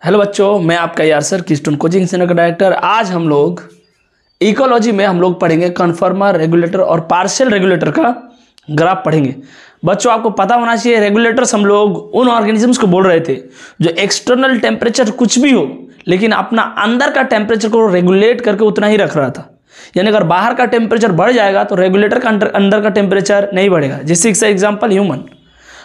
Hello बच्चों, मैं आपका यार सर कीस्टोन कोचिंग सेंटर का डायरेक्टर। आज हम लोग इकोलॉजी में पढ़ेंगे कन्फर्मर, रेगुलेटर और पार्शियल रेगुलेटर का ग्राफ पढ़ेंगे। बच्चों आपको पता होना चाहिए, रेगुलेटर्स हम लोग उन ऑर्गेनिजम्स को बोल रहे थे जो एक्सटर्नल टेम्परेचर कुछ भी हो लेकिन अपना अंदर का टेम्परेचर को रेगुलेट करके उतना ही रख रहा था। यानी अगर बाहर का टेम्परेचर बढ़ जाएगा तो रेगुलेटर का अंदर का टेम्परेचर नहीं बढ़ेगा। जैसे एग्जाम्पल ह्यूमन,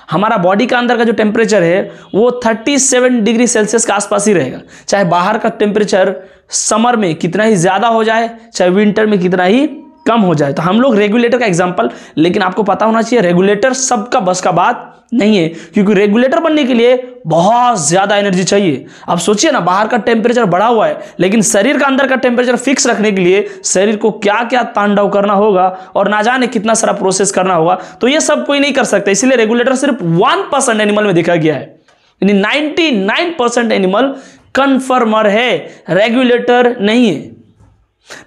हमारा बॉडी का अंदर का जो टेम्परेचर है वो 37 डिग्री सेल्सियस के आसपास ही रहेगा, चाहे बाहर का टेम्परेचर समर में कितना ही ज़्यादा हो जाए चाहे विंटर में कितना ही कम हो जाए। तो हम लोग रेगुलेटर का एग्जांपल, लेकिन आपको पता होना चाहिए रेगुलेटर सबका बस का बात नहीं है, क्योंकि रेगुलेटर बनने के लिए बहुत ज़्यादा एनर्जी चाहिए। अब सोचिए ना, बाहर का टेम्परेचर बढ़ा हुआ है लेकिन शरीर का अंदर का टेम्परेचर फिक्स रखने के लिए शरीर को क्या क्या तांडव करना होगा और ना जाने कितना सारा प्रोसेस करना होगा। तो ये सब कोई नहीं कर सकता, इसलिए रेगुलेटर सिर्फ 1% एनिमल में देखा गया है, यानी 99% एनिमल कन्फर्मर है, रेगुलेटर नहीं है।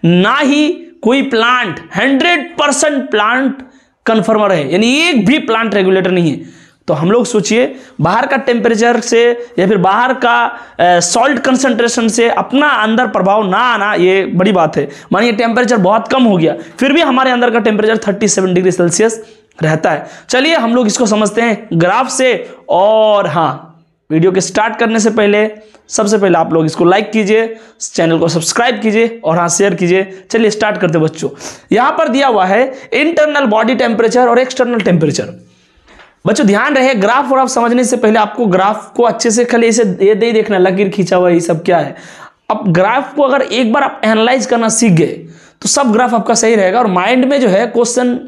ना ही कोई प्लांट 100% प्लांट कन्फर्मर है, यानी एक भी प्लांट रेगुलेटर नहीं है। तो हम लोग सोचिए, बाहर का टेम्परेचर से या फिर बाहर का सॉल्ट कंसंट्रेशन से अपना अंदर प्रभाव ना आना, ये बड़ी बात है। मानिए टेम्परेचर बहुत कम हो गया फिर भी हमारे अंदर का टेम्परेचर 37 डिग्री सेल्सियस रहता है। चलिए हम लोग इसको समझते हैं ग्राफ से। और हाँ, वीडियो के स्टार्ट करने से पहले सबसे पहले आप लोग इसको लाइक कीजिए, चैनल को सब्सक्राइब कीजिए और हाँ शेयर कीजिए। चलिए स्टार्ट करते बच्चों। यहां पर दिया हुआ है इंटरनल बॉडी टेम्परेचर और एक्सटर्नल टेम्परेचर। बच्चों ध्यान रहे, ग्राफ और आप समझने से पहले आपको ग्राफ को अच्छे से खाली इसे ये नहीं देखना लकीर खींचा हुआ ये सब क्या है। अब ग्राफ को अगर एक बार आप एनालाइज करना सीख गए तो सब ग्राफ आपका सही रहेगा और माइंड में जो है क्वेश्चन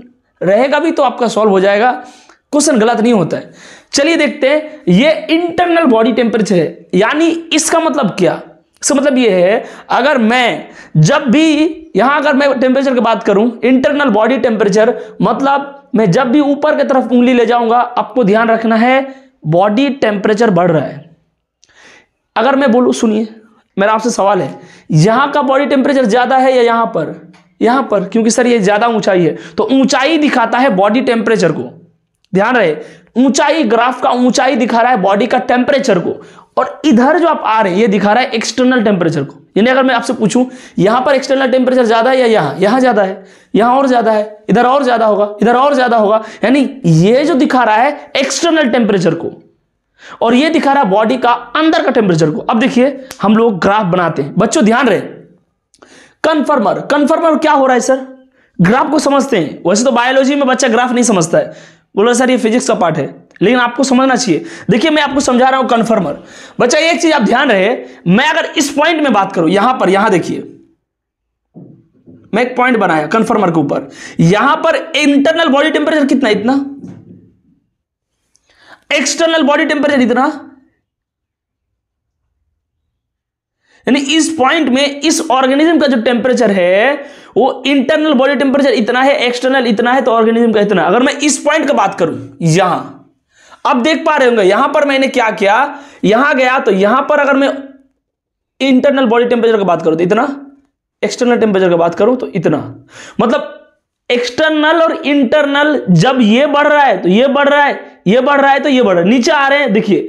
रहेगा भी तो आपका सॉल्व हो जाएगा, क्वेश्चन गलत नहीं होता है। चलिए देखते हैं, ये इंटरनल बॉडी टेम्परेचर है, यानी इसका मतलब क्या? इसका मतलब ये है, अगर मैं जब भी यहां अगर मैं टेम्परेचर की बात करूं, इंटरनल बॉडी टेम्परेचर मतलब मैं जब भी ऊपर की तरफ उंगली ले जाऊंगा, आपको ध्यान रखना है बॉडी टेम्परेचर बढ़ रहा है। अगर मैं बोलूं, सुनिए मेरा आपसे सवाल है, यहां का बॉडी टेम्परेचर ज्यादा है या यहां पर? यहां पर, क्योंकि सर ये ज्यादा ऊंचाई है तो ऊंचाई दिखाता है बॉडी टेम्परेचर को। ध्यान रहे, ऊंचाई, ग्राफ का ऊंचाई दिखा रहा है बॉडी का टेम्परेचर को, और इधर जो आप आ रहे हैं ये दिखा रहा है एक्सटर्नल टेम्परेचर को। यानी अगर मैं आपसे पूछूं यहां पर एक्सटर्नल टेम्परेचर ज्यादा है या यहां ज्यादा है, यहां और ज्यादा है, इधर और ज्यादा होगा, इधर और ज्यादा होगा, यानी ये जो दिखा रहा है एक्सटर्नल टेम्परेचर को और ये दिखा रहा है बॉडी का अंदर का टेम्परेचर को। अब देखिए हम लोग ग्राफ बनाते हैं। बच्चों ध्यान रहे, कन्फर्मर क्या हो रहा है सर? ग्राफ को समझते हैं। वैसे तो बायोलॉजी में बच्चा ग्राफ नहीं समझता है, बोलो सर ये फिजिक्स का पार्ट है, लेकिन आपको समझना चाहिए। देखिए मैं आपको समझा रहा हूं कन्फर्मर। बच्चा एक चीज आप ध्यान रहे, मैं अगर इस पॉइंट में बात करूं, यहां देखिए मैं एक पॉइंट बनाया कन्फर्मर के ऊपर, यहां पर इंटरनल बॉडी टेम्परेचर कितना? इतना। एक्सटर्नल बॉडी टेम्परेचर इतना, यानी इस पॉइंट में इस ऑर्गेनिज्म का जो टेम्परेचर है वो इंटरनल बॉडी टेम्परेचर इतना है, एक्सटर्नल इतना है, तो ऑर्गेनिज्म का इतना। अगर मैं इस पॉइंट का बात करूं यहां, अब देख पा रहे होंगे यहां पर मैंने क्या किया, यहां गया तो यहां पर अगर मैं इंटरनल बॉडी टेम्परेचर की बात करूं तो इतना, एक्सटर्नल टेम्परेचर की बात करूं तो इतना। मतलब एक्सटर्नल और इंटरनल जब ये बढ़ रहा है तो ये बढ़ रहा है, ये बढ़ रहा है तो ये बढ़ रहा है, नीचे आ रहे हैं। देखिए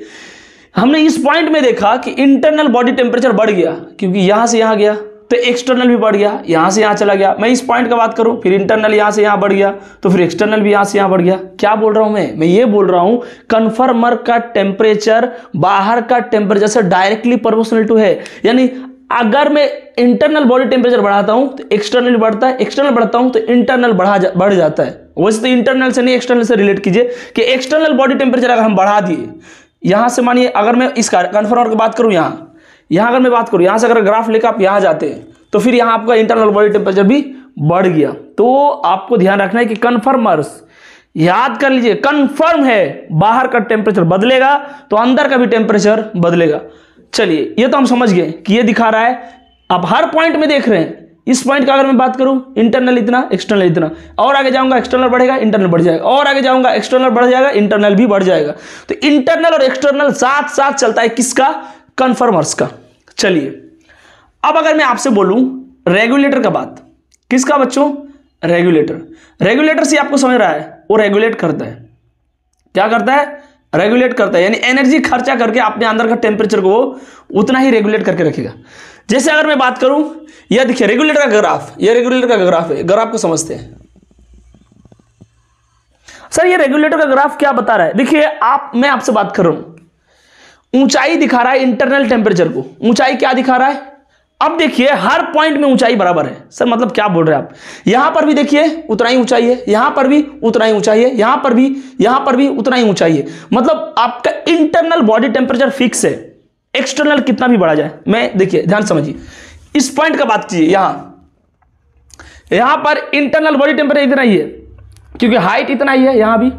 हमने इस पॉइंट में देखा कि इंटरनल बॉडी टेम्परेचर बढ़ गया क्योंकि यहां से यहां गया तो एक्सटर्नल भी बढ़ गया, यहां से यहां चला गया। मैं इस पॉइंट का बात करूं, फिर इंटरनल यहां से यहां बढ़ गया तो फिर एक्सटर्नल भी यहां से यहां बढ़ गया। क्या बोल रहा हूं मैं ये बोल रहा हूं कन्फर्मर का टेम्परेचर बाहर का टेम्परेचर से डायरेक्टली प्रोपोर्शनल टू है। यानी अगर मैं इंटरनल बॉडी टेम्परेचर बढ़ाता हूं तो एक्सटर्नल बढ़ता है, एक्सटर्नल बढ़ाता हूं तो इंटरनल बढ़ जाता है। वैसे तो इंटरनल से नहीं एक्सटर्नल से रिलेट कीजिए कि एक्सटर्नल बॉडी टेम्परेचर अगर हम बढ़ा दिए, यहां से मानिए अगर मैं इसका कन्फर्मर की बात करूं, यहां अगर मैं बात करूं, यहां से अगर ग्राफ लेकर आप यहां जाते हैं तो फिर यहां आपका इंटरनल बॉडी टेम्परेचर भी बढ़ गया। तो आपको ध्यान रखना है कि कन्फर्मर्स, याद कर लीजिए, कन्फर्म है बाहर का टेम्परेचर बदलेगा तो अंदर का भी टेम्परेचर बदलेगा। चलिए ये तो हम समझ गए कि ये दिखा रहा है, आप हर पॉइंट में देख रहे हैं। इस पॉइंट का अगर मैं बात करूं, इंटरनल इतना, एक्सटर्नल इतना, और आगे जाऊंगा एक्सटर्नल बढ़ेगा, इंटरनल बढ़ जाएगा, और आगे जाऊंगा एक्सटर्नल बढ़ जाएगा, इंटरनल भी बढ़ जाएगा। तो इंटरनल और एक्सटर्नल साथ साथ चलता है, किसका? कन्फर्मर्स का। चलिए अब अगर मैं आपसे बोलूं रेगुलेटर का बात, किसका बच्चों? रेगुलेटर। रेगुलेटर से आपको समझ रहा है वो रेगुलेट करता है, क्या करता है? रेगुलेट करता है, यानी एनर्जी खर्चा करके अपने अंदर का टेम्परेचर को उतना ही रेगुलेट करके रखेगा। जैसे अगर मैं बात करूं, यह देखिए रेगुलेटर का ग्राफ, यह रेगुलेटर का ग्राफ है, ग्राफ को समझते हैं। सर ये रेगुलेटर का ग्राफ क्या बता रहा है? देखिए मैं आपसे बात कर रहा हूं, ऊंचाई दिखा रहा है इंटरनल टेम्परेचर को, ऊंचाई क्या दिखा रहा है? अब देखिए हर पॉइंट में ऊंचाई बराबर है। सर मतलब क्या बोल रहे हैं आप? यहां पर भी देखिए उतना ही ऊंचाई है, यहां पर भी उतना ही ऊंचाई है, यहां पर भी उतना ही ऊंचाई है। मतलब आपका इंटरनल बॉडी टेम्परेचर फिक्स है, एक्सटर्नल कितना भी बढ़ा जाए। मैं देखिए ध्यान समझिए, इस पॉइंट का बात कीजिए, यहां पर इंटरनल बॉडी टेम्परेचर इतना ही है क्योंकि हाइट इतना ही है यहां भी,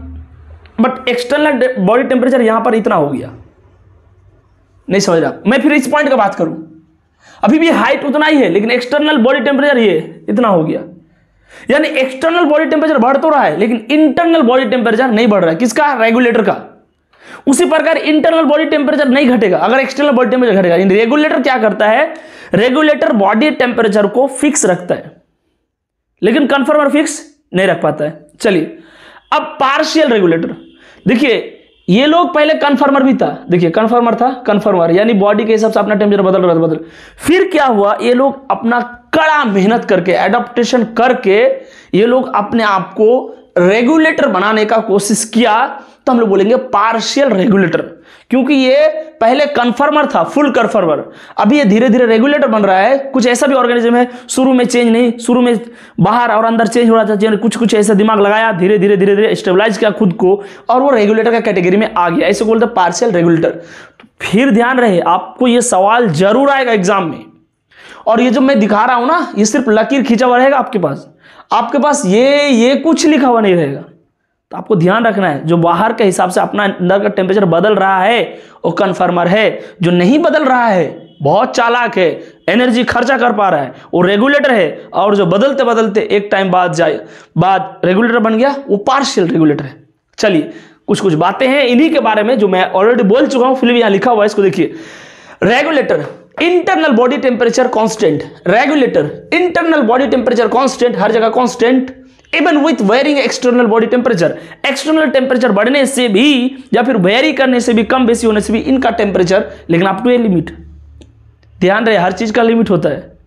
बट एक्सटर्नल बॉडी टेम्परेचर यहां पर इतना हो गया। नहीं समझ रहा? मैं फिर इस पॉइंट का बात करूं, अभी भी हाइट उतना ही है लेकिन एक्सटर्नल बॉडी टेम्परेचर ये इतना हो गया, यानी एक्सटर्नल बॉडी टेम्परेचर बढ़ तो रहा है लेकिन इंटरनल बॉडी टेम्परेचर नहीं बढ़ रहा है। किसका? रेगुलेटर का। उसी प्रकार इंटरनल बॉडी टेम्परेचर नहीं घटेगा अगर एक्सटर्नल बॉडी टेम्परेचर घटेगा। रेगुलेटर क्या करता है? रेगुलेटर बॉडी टेम्परेचर को फिक्स रखता है लेकिन कन्फर्मर फिक्स नहीं रख पाता है। चलिए अब पार्शियल रेगुलेटर, देखिए ये लोग पहले कन्फर्मर भी था, देखिए कन्फर्मर था, कन्फर्मर यानी बॉडी के हिसाब से अपना टेम्परेचर बदल। फिर क्या हुआ? ये लोग अपना कड़ा मेहनत करके एडाप्टेशन करके ये लोग अपने आप को रेगुलेटर बनाने का कोशिश किया, तो हम लोग बोलेंगे पार्शियल रेगुलेटर। क्योंकि ये पहले कन्फर्मर था, फुल कन्फर्मर, अभी ये धीरे धीरे रेगुलेटर बन रहा है। कुछ ऐसा भी ऑर्गेनिज्म है, शुरू में चेंज नहीं, शुरू में बाहर और अंदर चेंज हो रहा था, कुछ ऐसा दिमाग लगाया, धीरे धीरे स्टेबलाइज किया खुद को और वो रेगुलेटर का कैटेगरी में आ गया। ऐसे बोलते हैं पार्शियल रेगुलेटर। तो फिर ध्यान रहे, आपको ये सवाल जरूर आएगा एग्जाम में, और ये जो मैं दिखा रहा हूं ना, ये सिर्फ लकीर खींचा हुआ रहेगा आपके पास ये कुछ लिखा हुआ नहीं रहेगा। तो आपको ध्यान रखना है, जो बाहर के हिसाब से अपना अंदर का टेम्परेचर बदल रहा है वो कन्फर्मर है, जो नहीं बदल रहा है बहुत चालाक है, एनर्जी खर्चा कर पा रहा है, वो रेगुलेटर है, और जो बदलते बदलते एक टाइम बाद रेगुलेटर बन गया वो पार्शियल रेगुलेटर है। चलिए कुछ बातें हैं इन्हीं के बारे में जो मैं ऑलरेडी बोल चुका हूं, फिर भी यहां लिखा हुआ है, इसको देखिए। Regulator internal body temperature constant, regulator internal body temperature constant, हर जगह constant, even with varying external body temperature. External temperature बढ़ने से भी या फिर वेरी करने से भी, कम बेसी होने से भी इनका टेम्परेचर, लेकिन अप टू ए लिमिट। ध्यान रहे, हर चीज का लिमिट होता है,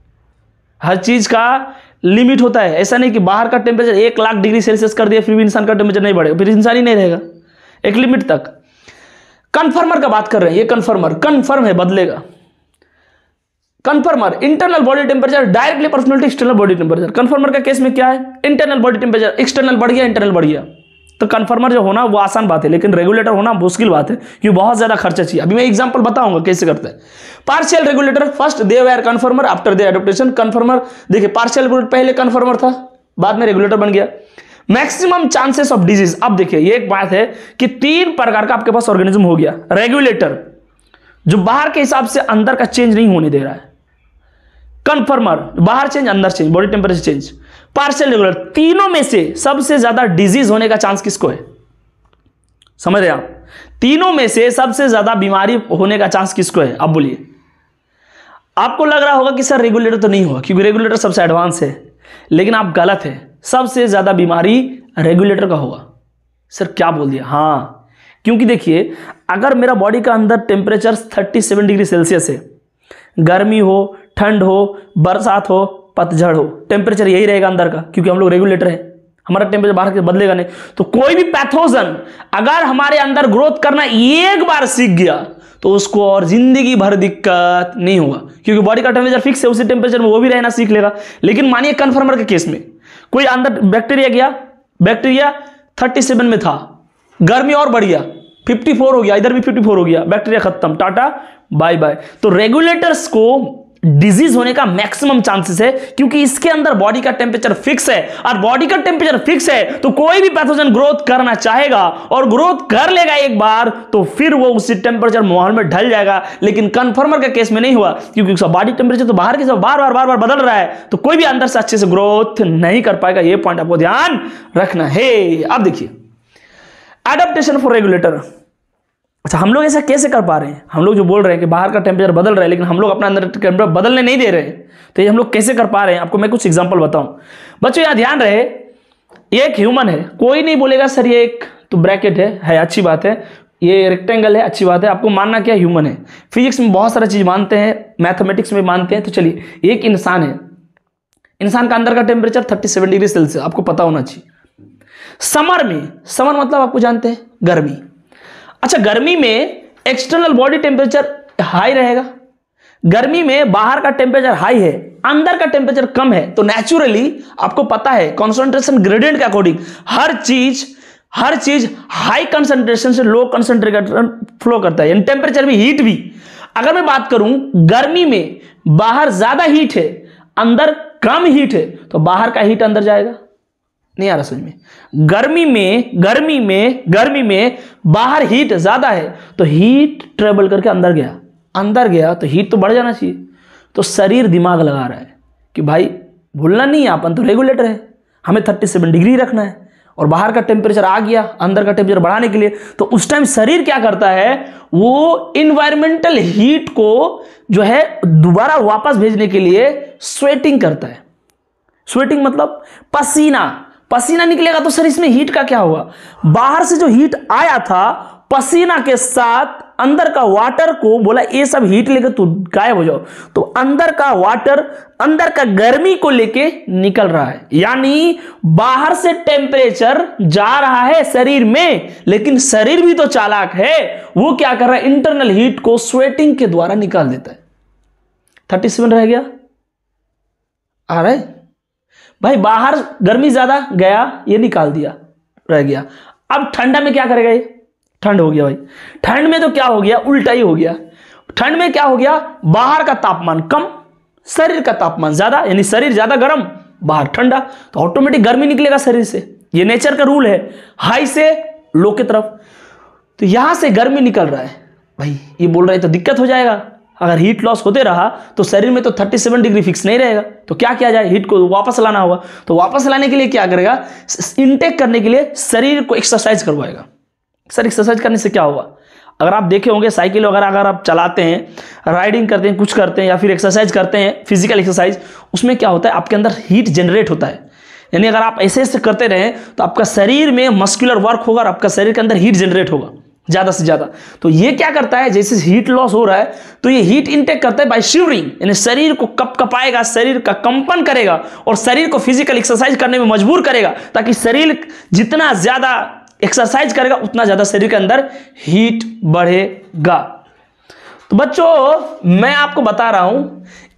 हर चीज का लिमिट होता है। ऐसा नहीं कि बाहर का टेम्परेचर 1,00,000 डिग्री सेल्सियस कर दिया फिर भी इंसान का टेम्परेचर नहीं बढ़ेगा, फिर इंसान ही नहीं रहेगा, एक लिमिट तक। कन्फर्मर का बात कर रहे हैं, ये कन्फर्मर कन्फर्म है, बदलेगा। Conformer internal body temperature directly proportional to external body temperature. Conformer का केस में क्या है? इंटरनल बॉडी टेम्परेचर, एक्सटर्नल बढ़ गया, इंटरनल बढ़ गया, तो कन्फर्मर जो होना वो आसान बात है, लेकिन रेगुलेटर होना मुश्किल बात है क्योंकि बहुत ज्यादा खर्चा चाहिए। अभी मैं एग्जांपल बताऊंगा कैसे करते हैं। Partial regulator, first they were conformer after the adaptation. Conformer देखिए, पार्शियल रेगुलेटर पहले कन्फर्मर था, बाद में रेगुलेटर बन गया। मैक्सिमम चांसेस ऑफ डिजीज, अब देखिए ये एक बात है कि 3 प्रकार का आपके पास ऑर्गेनिज्म हो गया। रेगुलेटर जो बाहर के हिसाब से अंदर का चेंज नहीं होने दे रहा है, कन्फर्मर बाहर चेंज अंदर change, body temperature change, partial regulator. तीनों में से सबसे ज्यादा डिजीज होने का चांस किसको है? समझ रहे आप? तीनों में से सबसे ज्यादा बीमारी होने का चांस किसको है? अब बोलिए। आपको लग रहा होगा कि सर रेगुलेटर तो नहीं होगा क्योंकि रेगुलेटर सबसे एडवांस है, लेकिन आप गलत है, सबसे ज्यादा बीमारी रेगुलेटर का होगा। सर क्या बोल दिया? हाँ, क्योंकि देखिए अगर मेरा बॉडी का अंदर टेम्परेचर 37 डिग्री सेल्सियस है, गर्मी हो, ठंड हो, बरसात हो, पतझड़ हो, टेम्परेचर यही रहेगा अंदर का, क्योंकि हम लोग रेगुलेटर है, हमारा टेम्परेचर बाहर के बदलेगा नहीं। तो कोई भी पैथोजन अगर हमारे अंदर ग्रोथ करना एक बार सीख गया तो उसको और जिंदगी भर दिक्कत नहीं होगा, क्योंकि बॉडी का टेम्परेचर फिक्स है, उसी टेम्परेचर में वो भी रहना सीख लेगा। लेकिन मानिए कन्फर्मर के केस में कोई अंदर बैक्टीरिया गया, बैक्टीरिया 37 में था, गर्मी और बढ़ गया, 54 हो गया, इधर भी 54 हो गया, बैक्टीरिया खत्म, टाटा बाय बाय। तो रेगुलेटर्स को डिजीज होने का मैक्सिमम चांसेस है क्योंकि इसके अंदर बॉडी का टेम्परेचर फिक्स है, और बॉडी का टेम्परेचर फिक्स है तो कोई भी पैथोजन ग्रोथ करना चाहेगा और ग्रोथ कर लेगा एक बार तो फिर वो उसी टेम्परेचर माहौल में ढल जाएगा। लेकिन कन्फर्मर का केस में नहीं हुआ क्योंकि उसका बॉडी टेम्परेचर तो बाहर के सब बार बार बदल रहा है, तो कोई भी अंदर से अच्छे से ग्रोथ नहीं कर पाएगा। ये पॉइंट आपको ध्यान रखना है। अब देखिए एडेप्टेशन फॉर रेगुलेटर। अच्छा, हम लोग ऐसा कैसे कर पा रहे हैं? हम लोग जो बोल रहे हैं कि बाहर का टेम्परेचर बदल रहा है लेकिन हम लोग अपना अंदर टेम्परेचर बदलने नहीं दे रहे हैं, तो ये हम लोग कैसे कर पा रहे हैं? आपको मैं कुछ एग्जांपल बताऊं। बच्चों यहां ध्यान रहे, ये एक ह्यूमन है, कोई नहीं बोलेगा सर ये एक तो ब्रैकेट है अच्छी बात है, ये रेक्टेंगल है, अच्छी बात है, आपको मानना क्या ह्यूमन है। फिजिक्स में बहुत सारा चीज मानते हैं, मैथमेटिक्स में मानते हैं। तो चलिए, एक इंसान है, इंसान का अंदर का टेम्परेचर 37 डिग्री सेल्सियस, आपको पता होना चाहिए। समर में, समर मतलब आपको जानते हैं गर्मी। अच्छा, गर्मी में एक्सटर्नल बॉडी टेम्परेचर हाई रहेगा, गर्मी में बाहर का टेम्परेचर हाई है, अंदर का टेम्परेचर कम है। तो नेचुरली आपको पता है कॉन्सेंट्रेशन ग्रेडियंट के अकॉर्डिंग हर चीज हाई कंसंट्रेशन से लो कंसंट्रेशन फ्लो करता है, यानी टेम्परेचर भी, हीट भी। अगर मैं बात करूं गर्मी में बाहर ज्यादा हीट है, अंदर कम हीट है, तो बाहर का हीट अंदर जाएगा। नहीं आ रहा समझ में? गर्मी में बाहर हीट ज्यादा है, तो हीट ट्रेवल करके अंदर गया तो हीट तो बढ़ जाना चाहिए। तो शरीर दिमाग लगा रहा है कि भाई भूलना नहीं है, अपन तो रेगुलेटर है, हमें 37 डिग्री रखना है, और बाहर का टेम्परेचर आ गया अंदर का टेम्परेचर बढ़ाने के लिए। तो उस टाइम शरीर क्या करता है, वो इन्वायरमेंटल हीट को जो है दोबारा वापस भेजने के लिए स्वेटिंग करता है। स्वेटिंग मतलब पसीना निकलेगा तो शरीर में हीट का क्या होगा, बाहर से जो हीट आया था पसीना के साथ अंदर का वाटर को बोला ये सब हीट लेकर तू गायब हो जाओ, तो अंदर का वाटर अंदर का गर्मी को लेके निकल रहा है। यानी बाहर से टेम्परेचर जा रहा है शरीर में, लेकिन शरीर भी तो चालाक है, वो क्या कर रहा है, इंटरनल हीट को स्वेटिंग के द्वारा निकाल देता है। 37 रह गया, आ रहा है भाई, बाहर गर्मी ज्यादा गया, ये निकाल दिया, रह गया। अब ठंडा में क्या करेगा, ये ठंड हो गया भाई। ठंड में तो क्या हो गया, उल्टा ही हो गया। ठंड में क्या हो गया, बाहर का तापमान कम, शरीर का तापमान ज्यादा, यानी शरीर ज्यादा गर्म, बाहर ठंडा, तो ऑटोमेटिक गर्मी निकलेगा शरीर से। ये नेचर का रूल है, हाई से लो की तरफ। तो यहां से गर्मी निकल रहा है भाई, ये बोल रहे तो दिक्कत हो जाएगा। अगर हीट लॉस होते रहा तो शरीर में तो 37 डिग्री फिक्स नहीं रहेगा, तो क्या किया जाए, हीट को वापस लाना होगा। तो वापस लाने के लिए क्या करेगा, इनटेक करने के लिए शरीर को एक्सरसाइज करवाएगा। सर एक्सरसाइज करने से क्या होगा, अगर आप देखे होंगे साइकिल वगैरह अगर आप चलाते हैं, राइडिंग करते हैं, कुछ करते हैं या फिर एक्सरसाइज करते हैं, फिजिकल एक्सरसाइज, उसमें क्या होता है, आपके अंदर हीट जनरेट होता है। यानी अगर आप ऐसे ऐसे करते रहें तो आपका शरीर में मस्कुलर वर्क होगा और आपका शरीर के अंदर हीट जनरेट होगा ज़्यादा से ज़्यादा। तो ये क्या करता है, जैसे हीट लॉस हो रहा है तो ये हीट इनटेक करता है बाय शिवरिंग, यानी शरीर को कपाएगा, शरीर का कंपन करेगा और शरीर को फिजिकल एक्सरसाइज करने में मजबूर करेगा, ताकि शरीर जितना ज़्यादा एक्सरसाइज करेगा उतना ज़्यादा शरीर के अंदर हीट बढ़ेगा। तो बच्चों मैं आपको बता रहा हूं,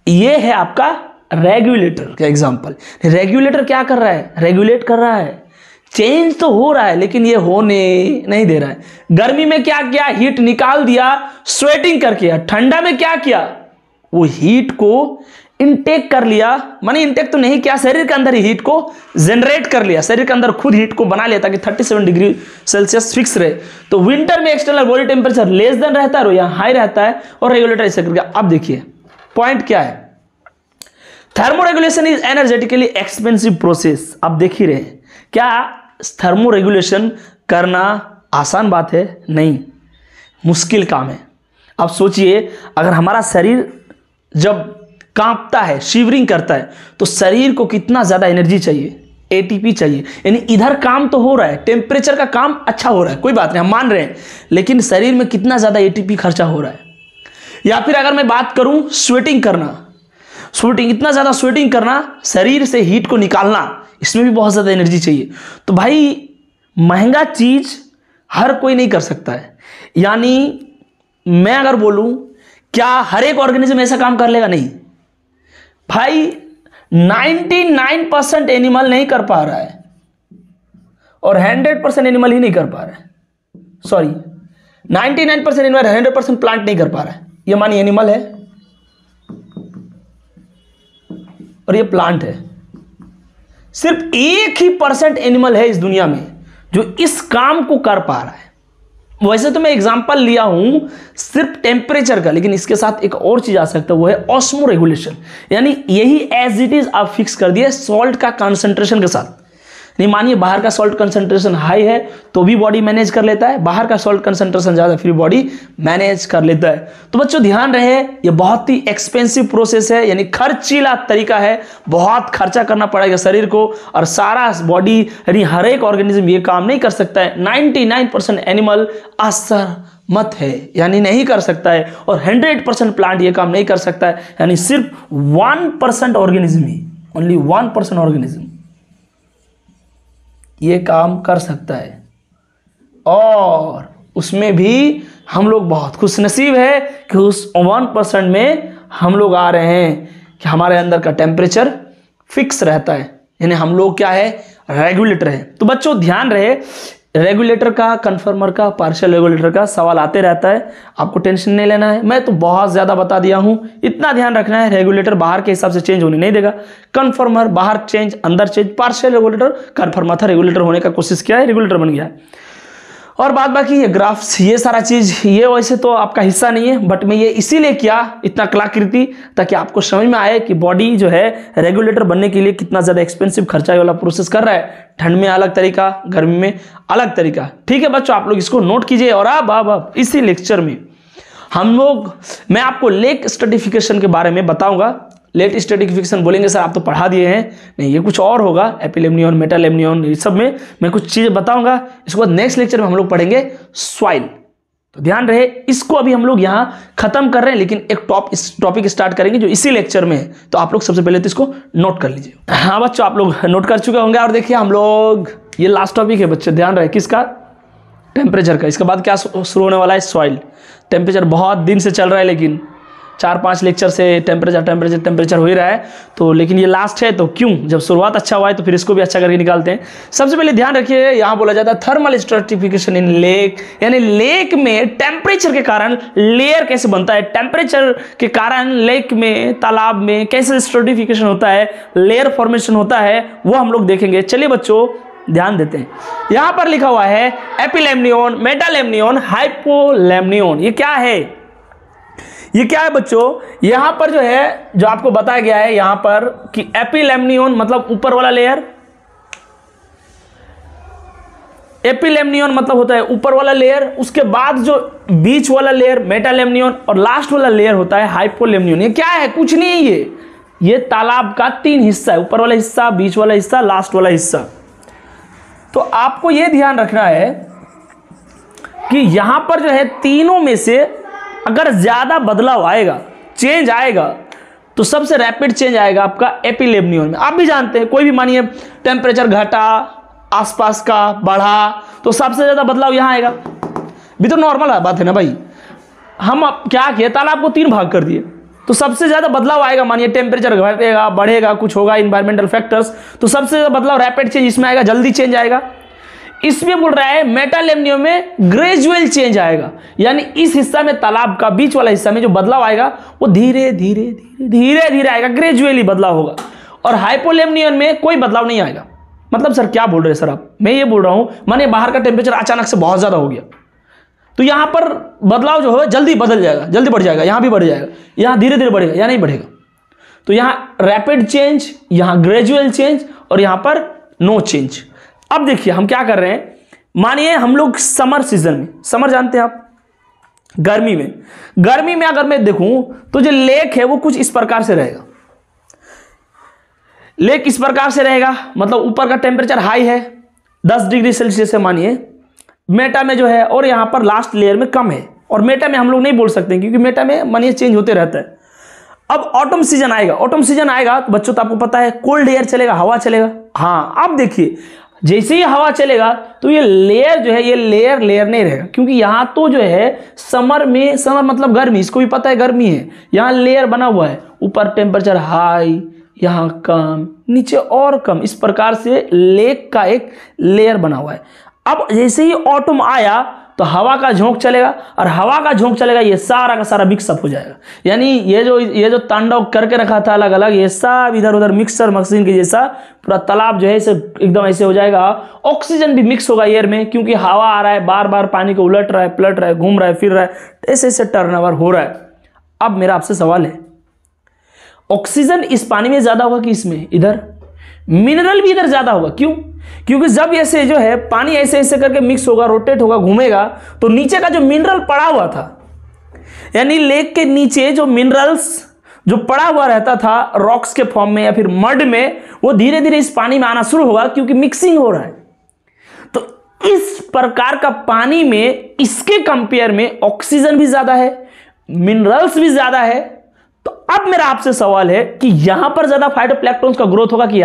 ये है आपका रेगुलेटर का एग्जांपल। रेगुलेटर क्या कर रहा है, रेगुलेट कर रहा है, चेंज तो हो रहा है लेकिन ये होने नहीं दे रहा है। गर्मी में क्या किया, हीट निकाल दिया स्वेटिंग करके। ठंडा में क्या किया, वो हीट को इनटेक कर लिया, माने इनटेक तो नहीं किया, शरीर के अंदर ही हीट को जनरेट कर लिया, शरीर के अंदर खुद हीट को बना लिया ताकि 37 डिग्री सेल्सियस फिक्स रहे। तो विंटर में external body temperature less than रहता है और यहाँ हाई रहता है, और रेगुलेटर ऐसे करके। अब देखिए पॉइंट क्या है, thermoregulation is energetically expensive process. आप देख ही रहे हैं, क्या थर्मोरेगुलेशन करना आसान बात है, नहीं, मुश्किल काम है। अब सोचिए अगर हमारा शरीर जब कांपता है, शिवरिंग करता है, तो शरीर को कितना ज्यादा एनर्जी चाहिए, एटीपी चाहिए। यानी इधर काम तो हो रहा है, टेम्परेचर का काम अच्छा हो रहा है, कोई बात नहीं, हम मान रहे हैं, लेकिन शरीर में कितना ज्यादा एटीपी खर्चा हो रहा है। या फिर अगर मैं बात करूं स्वेटिंग करना, स्वेटिंग, इतना ज्यादा स्वेटिंग करना, शरीर से हीट को निकालना, इसमें भी बहुत ज्यादा एनर्जी चाहिए। तो भाई महंगा चीज हर कोई नहीं कर सकता है। यानी मैं अगर बोलूं क्या हर एक ऑर्गेनिज्म ऐसा काम कर लेगा, नहीं भाई, 99% एनिमल नहीं कर पा रहा है और 100% एनिमल ही नहीं कर पा रहा है। सॉरी, 99% एनिमल, 100% प्लांट नहीं कर पा रहा है। ये मानिए एनिमल है और ये प्लांट है, सिर्फ 1% एनिमल है इस दुनिया में जो इस काम को कर पा रहा है। वैसे तो मैं एग्जांपल लिया हूं सिर्फ टेम्परेचर का, लेकिन इसके साथ एक और चीज आ सकता है, वो है ऑस्मो रेगुलेशन। यानी यही एज इट इज आप फिक्स कर दिए सॉल्ट का कंसंट्रेशन के साथ। नहीं मानिए बाहर का सॉल्ट कंसंट्रेशन हाई है तो भी बॉडी मैनेज कर लेता है, बाहर का सॉल्ट कंसंट्रेशन ज़्यादा फिर बॉडी मैनेज कर लेता है। तो बच्चों ध्यान रहे ये बहुत ही एक्सपेंसिव प्रोसेस है, यानी खर्चीला तरीका है, बहुत खर्चा करना पड़ेगा शरीर को और सारा बॉडी यानी हर एक ऑर्गेनिज्म ये काम नहीं कर सकता है। 99% एनिमल असहमत है यानी नहीं कर सकता है और 100% प्लांट ये काम नहीं कर सकता है, यानी सिर्फ 1% ऑर्गेनिज्म ही, ओनली 1% ऑर्गेनिज्म ये काम कर सकता है। और उसमें भी हम लोग बहुत खुशनसीब है कि उस 1% में हम लोग आ रहे हैं कि हमारे अंदर का टेम्परेचर फिक्स रहता है, यानी हम लोग क्या है रेगुलेटर है। तो बच्चों ध्यान रहे रेगुलेटर का, कन्फर्मर का, पार्शियल रेगुलेटर का सवाल आते रहता है, आपको टेंशन नहीं लेना है, मैं तो बहुत ज़्यादा बता दिया हूं। इतना ध्यान रखना है रेगुलेटर बाहर के हिसाब से चेंज होने नहीं देगा, कन्फर्मर बाहर चेंज अंदर चेंज, पार्शियल रेगुलेटर कन्फर्मर था रेगुलेटर होने का कोशिश किया है, रेगुलेटर बन गया है। और बात बाकी ये ग्राफ्स ये सारा चीज़ ये वैसे तो आपका हिस्सा नहीं है, बट मैं ये इसीलिए किया इतना कलाकृति ताकि आपको समझ में आए कि बॉडी जो है रेगुलेटर बनने के लिए कितना ज़्यादा एक्सपेंसिव खर्चा वाला प्रोसेस कर रहा है। ठंड में अलग तरीका, गर्मी में अलग तरीका। ठीक है बच्चों, आप लोग इसको नोट कीजिए। और अब इसी लेक्चर में मैं आपको लेक स्ट्रेटिफिकेशन के बारे में बताऊंगा। लेट स्ट्रेटिफिकेशन बोलेंगे सर आप तो पढ़ा दिए हैं, नहीं ये कुछ और होगा, एपिलेमनियन, मेटालेमनियन, ये सब में मैं कुछ चीज़ें बताऊंगा। इसके बाद नेक्स्ट लेक्चर में हम लोग पढ़ेंगे सॉइल। तो ध्यान रहे इसको अभी हम लोग यहाँ खत्म कर रहे हैं, लेकिन एक टॉपिक स्टार्ट करेंगे जो इसी लेक्चर में है। तो आप लोग सबसे पहले तो इसको नोट कर लीजिए। हाँ बच्चों आप लोग नोट कर चुके होंगे। और देखिए हम लोग ये लास्ट टॉपिक है बच्चे, ध्यान रहे किसका, टेम्परेचर का। इसके बाद क्या शुरू होने वाला है, सॉइल। टेम्परेचर बहुत दिन से चल रहा है, लेकिन 4-5 लेक्चर से टेम्परेचर हो ही रहा है। तो लेकिन ये लास्ट है तो क्यों, जब शुरुआत अच्छा हुआ है तो फिर इसको भी अच्छा करके निकालते हैं। सबसे पहले ध्यान रखिए यहाँ बोला जाता है थर्मल स्ट्रेटिफिकेशन इन लेक, यानी लेक में टेम्परेचर के कारण लेयर कैसे बनता है, टेम्परेचर के कारण लेक में, तालाब में कैसे स्ट्रेटिफिकेशन होता है, लेयर फॉर्मेशन होता है, वो हम लोग देखेंगे। चलिए बच्चों ध्यान देते हैं। यहां पर लिखा हुआ है एपिलेमनियन, मेटालेमनियन, हाइपोलेमनियन। ये क्या है, ये क्या है बच्चों, यहां पर जो है जो आपको बताया गया है यहां पर कि एपिलेमनियन मतलब ऊपर वाला लेयर, एपिलेमनियन मतलब होता है ऊपर वाला लेयर, उसके बाद जो बीच वाला लेयर मेटालेमनियन और लास्ट वाला लेयर होता है हाइपोलेमनियन। ये क्या है, कुछ नहीं है, ये तालाब का 3 हिस्सा है, ऊपर वाला हिस्सा, बीच वाला हिस्सा, लास्ट वाला हिस्सा। तो आपको यह ध्यान रखना है कि यहां पर जो है तीनों में से अगर ज्यादा बदलाव आएगा, चेंज आएगा, तो सबसे रैपिड चेंज आएगा आपका एपिलेमनियन में। आप भी जानते हैं कोई भी मानिए टेम्परेचर घटा, आसपास का बढ़ा, तो सबसे ज्यादा बदलाव यहां आएगा। भी तो नॉर्मल बात है ना भाई, हम अब क्या किए तालाब को 3 भाग कर दिए, तो सबसे ज्यादा बदलाव आएगा। मानिए टेम्परेचर घटेगा, बढ़ेगा, कुछ होगा इन्वायरमेंटल फैक्टर्स, तो सबसे ज्यादा बदलाव रैपिड चेंज इसमें आएगा, जल्दी चेंज आएगा। इसमें बोल रहा है मेटालेमनियन में ग्रेजुअल चेंज आएगा, यानी इस हिस्सा में तालाब का बीच वाला हिस्सा में जो बदलाव आएगा वो धीरे धीरे धीरे धीरे धीरे आएगा, ग्रेजुअली बदलाव होगा। और हाइपोलेमनियन में कोई बदलाव नहीं आएगा। मतलब सर क्या बोल रहे हैं सर आप, मैं ये बोल रहा हूं माने बाहर का टेम्परेचर अचानक से बहुत ज्यादा हो गया तो यहां पर बदलाव जो है जल्दी बदल जाएगा, जल्दी बढ़ जाएगा, यहां भी बढ़ जाएगा, यहां धीरे धीरे बढ़ेगा, यहां नहीं बढ़ेगा। तो यहां रैपिड चेंज, यहां ग्रेजुअल चेंज और यहां पर नो चेंज। अब देखिए हम क्या कर रहे हैं, मानिए हम लोग समर सीजन में, समर जानते हैं आप, गर्मी में अगर मैं देखूं तो जो लेक है वो कुछ इस प्रकार से रहेगा। लेक इस प्रकार से रहेगा, मतलब ऊपर का टेम्परेचर हाई है 10 डिग्री सेल्सियस है मानिए, मेटा में जो है, और यहां पर लास्ट लेयर में कम है। और मेटा में हम लोग नहीं बोल सकते क्योंकि मेटा में मानिए चेंज होते रहता है। अब ऑटम सीजन आएगा, तो बच्चों तो आपको पता है कोल्ड एयर चलेगा, हवा चलेगा। हाँ अब देखिए जैसे ही हवा चलेगा तो ये लेयर जो है, ये लेयर नहीं रहेगा, क्योंकि यहां तो जो है समर मतलब गर्मी, इसको भी पता है गर्मी है, यहां लेयर बना हुआ है, ऊपर टेम्परेचर हाई, यहां कम, नीचे और कम, इस प्रकार से लेक का एक लेयर बना हुआ है। अब जैसे ही ऑटम आया तो हवा का झोंक चलेगा, और हवा का झोंक चलेगा, ये सारा का सारा मिक्सअप हो जाएगा। यानी ये जो तांडव करके रखा था अलग अलग, ये सब इधर उधर मिक्सर मशीन के जैसा पूरा तालाब जो है इसे एकदम ऐसे हो जाएगा। ऑक्सीजन भी मिक्स होगा एयर में, क्योंकि हवा आ रहा है, बार बार पानी को उलट रहा है, पलट रहा है, घूम रहा है, फिर रहा है, ऐसे ऐसे टर्नओवर हो रहा है। अब मेरा आपसे सवाल है, ऑक्सीजन इस पानी में ज्यादा होगा कि इसमें, इधर मिनरल भी इधर ज्यादा होगा, क्यों? क्योंकि जब ऐसे जो है पानी ऐसे ऐसे करके मिक्स होगा, रोटेट होगा, घूमेगा, तो नीचे का जो मिनरल पड़ा हुआ था, यानी लेक के नीचे जो मिनरल्स जो पड़ा हुआ रहता था रॉक्स के फॉर्म में या फिर मड में, वो धीरे धीरे इस पानी में आना शुरू होगा क्योंकि मिक्सिंग हो रहा है। तो इस प्रकार का पानी में इसके कंपेयर में ऑक्सीजन भी ज्यादा है, मिनरल्स भी ज्यादा है। तो अब मेरा आपसे सवाल है कि यहां पर ज्यादा फाइटोप्लैंक्टन्स का ग्रोथ होगा कि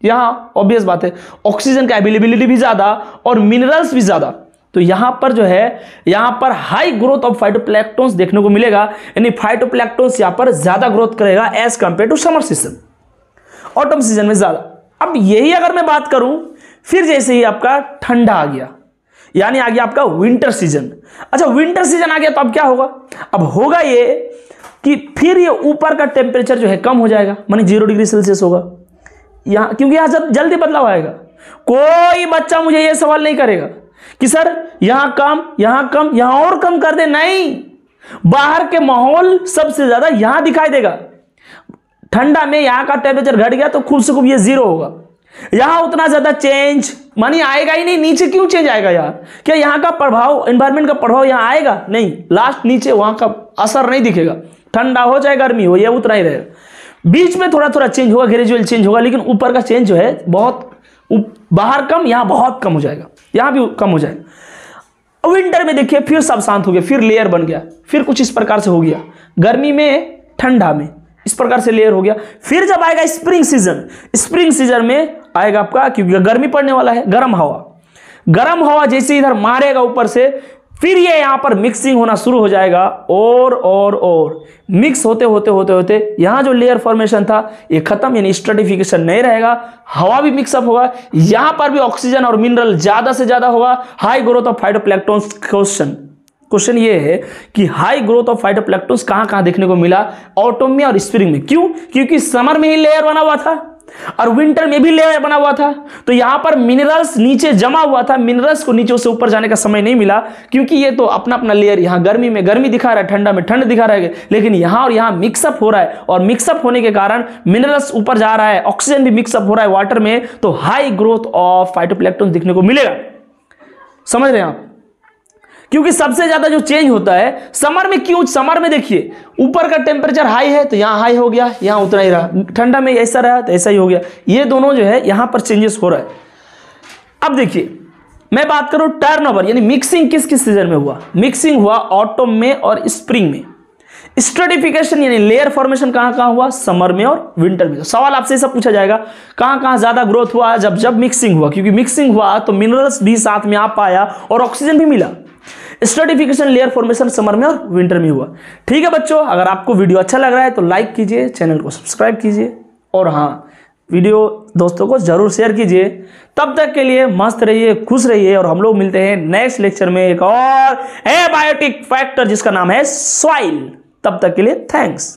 यहां ऑब्वियस बात है, ऑक्सीजन का अवेलेबिलिटी भी ज्यादा और मिनरल्स भी ज्यादा। तो यहां पर जो है, यहां पर हाई ग्रोथ ऑफ फाइटोप्लैंक्टन्स देखने को मिलेगा, यानी फाइटोप्लैंक्टन्स यहां पर ज्यादा ग्रोथ करेगा as compare to summer season, autumn season में ज्यादा। अब यही अगर मैं बात करूं, फिर जैसे ही आपका ठंडा आ गया, यानी आ गया आपका विंटर सीजन। अच्छा, विंटर सीजन आ गया तो अब क्या होगा? अब होगा ये कि फिर ये ऊपर का टेम्परेचर जो है कम हो जाएगा, माने 0 डिग्री सेल्सियस होगा यहां, क्योंकि यहां जल्दी बदलाव आएगा। कोई बच्चा मुझे ये सवाल नहीं करेगा कि सर यहां कम, यहां और कम कर दे, नहीं। बाहर के माहौल सबसे ज्यादा यहां दिखाई देगा। ठंडा में यहां का टेम्परेचर घट गया तो खूब से खूब ये 0 होगा। यहां उतना ज्यादा चेंज मानी आएगा ही नहीं। नीचे क्यों चेंज आएगा यार? क्या यहां का प्रभाव, एनवायरमेंट का प्रभाव यहां आएगा? नहीं, लास्ट नीचे वहां का असर नहीं दिखेगा। ठंडा हो चाहे गर्मी हो, यह उतना ही रहेगा। बीच में थोड़ा थोड़ा चेंज होगा, ग्रेजुअल चेंज होगा, लेकिन ऊपर का चेंज जो है बहुत, बाहर कम, यहां बहुत कम हो जाएगा, यहां भी कम हो जाएगा। विंटर में देखिए फिर सब शांत हो गया, फिर लेयर बन गया, फिर कुछ इस प्रकार से हो गया। गर्मी में, ठंडा में इस प्रकार से लेयर हो गया। फिर जब आएगा स्प्रिंग सीजन में आएगा आपका, क्योंकि गर्मी पड़ने वाला है, गर्म हवा जैसे इधर मारेगा ऊपर से, फिर ये यहां पर मिक्सिंग होना शुरू हो जाएगा और मिक्स होते यहां जो लेयर फॉर्मेशन था ये खत्म, यानी स्ट्रेटिफिकेशन नहीं रहेगा, हवा भी मिक्सअप होगा, यहां पर भी ऑक्सीजन और मिनरल ज्यादा से ज्यादा होगा। High growth of phytoplanktons. Question ये है कि हाई ग्रोथ ऑफ फाइटोप्लैंक्टन्स कहां देखने को मिला? ऑटम में और स्प्रिंग में। क्यों? क्योंकि समर में ही लेयर बना हुआ था और विंटर में भी लेयर बना हुआ था। तो यहां पर मिनरल्स नीचे जमा हुआ था, मिनरल्स को नीचे से ऊपर जाने का समय नहीं मिला, क्योंकि ये तो अपना अपना लेयर, यहां गर्मी में गर्मी दिखा रहा है, ठंडा में ठंड दिखा रहा है, लेकिन यहां और यहां मिक्सअप हो रहा है, और मिक्सअप होने के कारण मिनरल्स ऊपर जा रहा है, ऑक्सीजन भी मिक्सअप हो रहा है वाटर में, तो हाई ग्रोथ ऑफ फाइटोप्लैंक्टन्स देखने को मिलेगा। समझ रहे हैं आप? क्योंकि सबसे ज्यादा जो चेंज होता है समर में। क्यों? समर में देखिए ऊपर का टेम्परेचर हाई है तो यहां हाई हो गया, यहां उतना ही रहा, ठंडा में ऐसा रहा तो ऐसा ही हो गया। ये दोनों जो है यहां पर चेंजेस हो रहा है। अब देखिए मैं बात करूं टर्नओवर, यानी मिक्सिंग किस किस सीजन में हुआ? मिक्सिंग हुआ ऑटम में और स्प्रिंग में। स्ट्रेटिफिकेशन यानी लेयर फॉर्मेशन कहां हुआ? समर में और विंटर में। तो सवाल आपसे सब पूछा जाएगा कहां ज्यादा ग्रोथ हुआ? जब मिक्सिंग हुआ, क्योंकि मिक्सिंग हुआ तो मिनरल्स भी साथ में आ पाया और ऑक्सीजन भी मिला। स्ट्रेटिफिकेशन लेयर फॉर्मेशन समर में और विंटर में हुआ। ठीक है बच्चों, अगर आपको वीडियो अच्छा लग रहा है तो लाइक कीजिए, चैनल को सब्सक्राइब कीजिए, और हाँ, वीडियो दोस्तों को जरूर शेयर कीजिए। तब तक के लिए मस्त रहिए, खुश रहिए, और हम लोग मिलते हैं नेक्स्ट लेक्चर में एक और एबायोटिक फैक्टर जिसका नाम है सॉइल। तब तक के लिए थैंक्स।